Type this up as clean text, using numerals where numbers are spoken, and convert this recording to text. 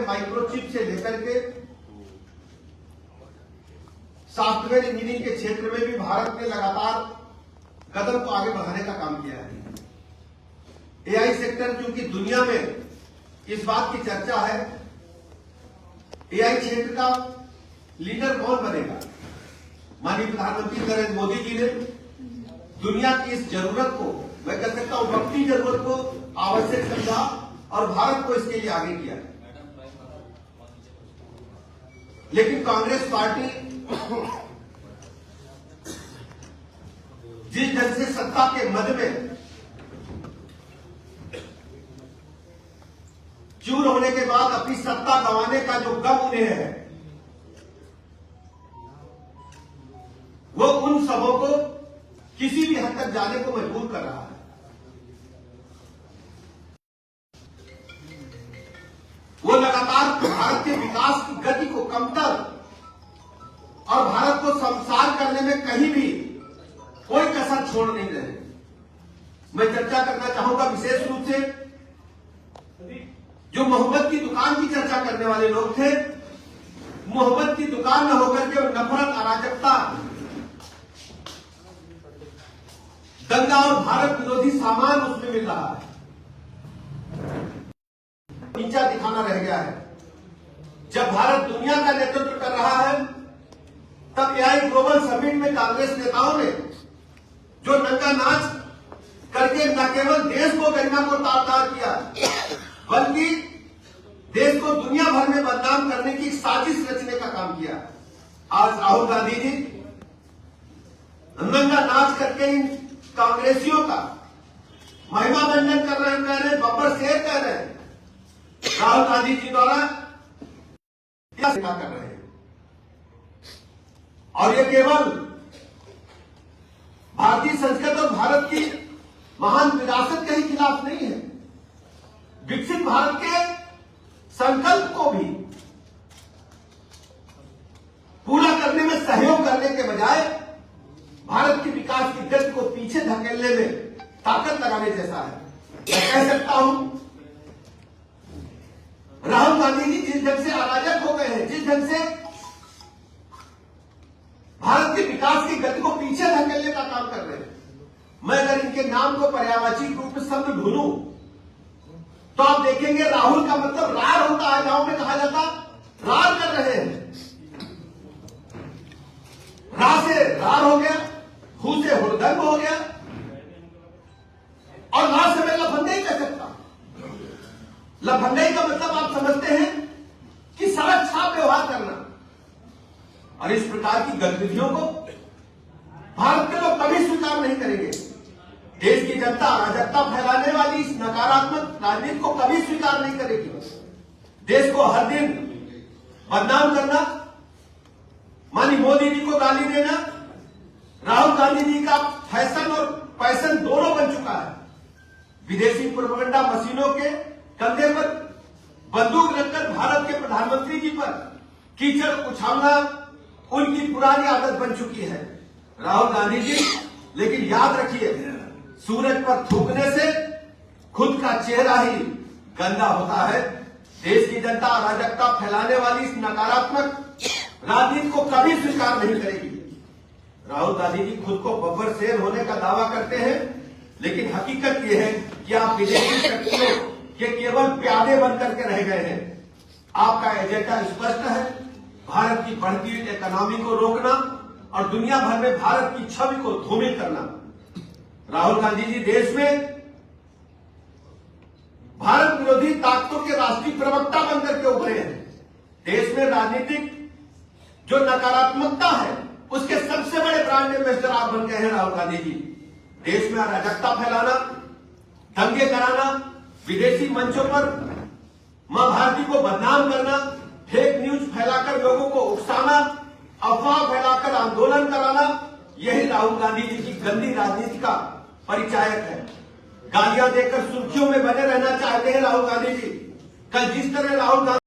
Microchip से लेकर के सॉफ्टवेयर इंजीनियरिंग के क्षेत्र में भी भारत ने लगातार कदम को आगे बढ़ाने का काम किया है। एआई सेक्टर, क्योंकि दुनिया में इस बात की चर्चा है एआई क्षेत्र का लीडर कौन बनेगा। माननीय प्रधानमंत्री नरेंद्र मोदी जी ने दुनिया की इस जरूरत को, मैं कह सकता हूं वक्ती जरूरत को आवश्यक समझा और भारत को इसके लिए आगे किया। लेकिन कांग्रेस पार्टी जिस ढंग से सत्ता के मद में चूर होने के बाद अपनी सत्ता गंवाने का जो गम उन्हें है, वो उन सबों को किसी भी हद तक जाने को मजबूर कर रहा है। वो लगातार भारत के विकास की गति को कमतर और भारत को शमशान करने में कहीं भी कोई कसर छोड़ नहीं रहे। मैं चर्चा करना चाहूंगा विशेष रूप से जो मोहब्बत की दुकान की चर्चा करने वाले लोग थे। मोहब्बत की दुकान न होकर के नफरत, अराजकता, दंगा और भारत विरोधी सामान उसमें मिल रहा है। नीचा दिखाना रह गया है। जब भारत दुनिया का नेतृत्व कर रहा है तब एआई ग्लोबल समिट में कांग्रेस नेताओं ने जो नंगा नाच करके न केवल देश को गरिमा को तार-तार किया, बल्कि देश को दुनिया भर में बदनाम करने की साजिश रचने का काम किया। आज राहुल गांधी जी नंगा नाच करके इन कांग्रेसियों का महिमा मंडन कर रहे हैं, कह रहे हैं, बब्बर शेर कह रहे हैं। राहुल गांधी जी द्वारा क्या कर रहे हैं और ये केवल भारतीय संस्कृति और भारत की महान विरासत के ही खिलाफ नहीं है। विकसित भारत के संकल्प को भी पूरा करने में सहयोग करने के बजाय भारत के विकास की गति को पीछे धकेलने में ताकत लगाने जैसा है। मैं कह सकता हूं राहुल गांधी जी जिस ढंग से अराजक हो गए हैं, जिस ढंग से भारत के विकास की गति को पीछे धकेलने का काम कर रहे हैं, मैं अगर इनके नाम को पर्यायवाची रूप में शब्द ढूंढूं तो आप देखेंगे राहुल का मतलब रार होता है। गांव में कहा जाता रार कर रहे हैं। रा से रार हो गया, हु से हुड़दंग हो गया और ला से मैं लफंदई कह सकता। लफंदई का मतलब आप समझते हैं कि सड़क छाप व्यवहार करना। और इस प्रकार की गतिविधियों को भारत के लोग कभी स्वीकार नहीं करेंगे। देश की जनता अराजकता फैलाने वाली इस नकारात्मक राजनीति को कभी स्वीकार नहीं करेगी। देश को हर दिन बदनाम करना, माननीय मोदी जी को गाली देना, राहुल गांधी जी का फैशन और पैशन दोनों बन चुका है। विदेशी प्रोपेगेंडा मशीनों के कंधे पर बंदूक रखकर भारत के प्रधानमंत्री जी पर कीचड़ उछालना उनकी पुरानी आदत बन चुकी है राहुल गांधी जी। लेकिन याद रखिए, सूरज पर थूकने से खुद का चेहरा ही गंदा होता है। देश की जनता अराजकता फैलाने वाली इस नकारात्मक राजनीति को कभी स्वीकार नहीं करेगी। राहुल गांधी जी खुद को बब्बर शेर होने का दावा करते हैं, लेकिन हकीकत यह है कि आप विदेशी शक्तियों के केवल प्यादे बनकर के रह गए हैं। आपका एजेंडा स्पष्ट है, भारत की बढ़ती हुई इकोनॉमी को रोकना और दुनिया भर में भारत की छवि को धूमिल करना। राहुल गांधी जी देश में भारत विरोधी ताकतों के राष्ट्रीय प्रवक्ता बनकर के उभरे हैं। देश में राजनीतिक जो नकारात्मकता है उसके सबसे बड़े ब्रांड एम्बेसडर आप बन गए हैं राहुल गांधी जी। देश में अराजकता फैलाना, दंगे कराना, विदेशी मंचों पर मां भारती को बदनाम करना, फेक न्यूज फैलाकर लोगों को उकसाना, अफवाह फैलाकर आंदोलन कराना, यही राहुल गांधी जी की गंदी राजनीति का परिचायक है। गालियां देकर सुर्खियों में बने रहना चाहते हैं राहुल गांधी जी। कल जिस तरह राहुल गांधी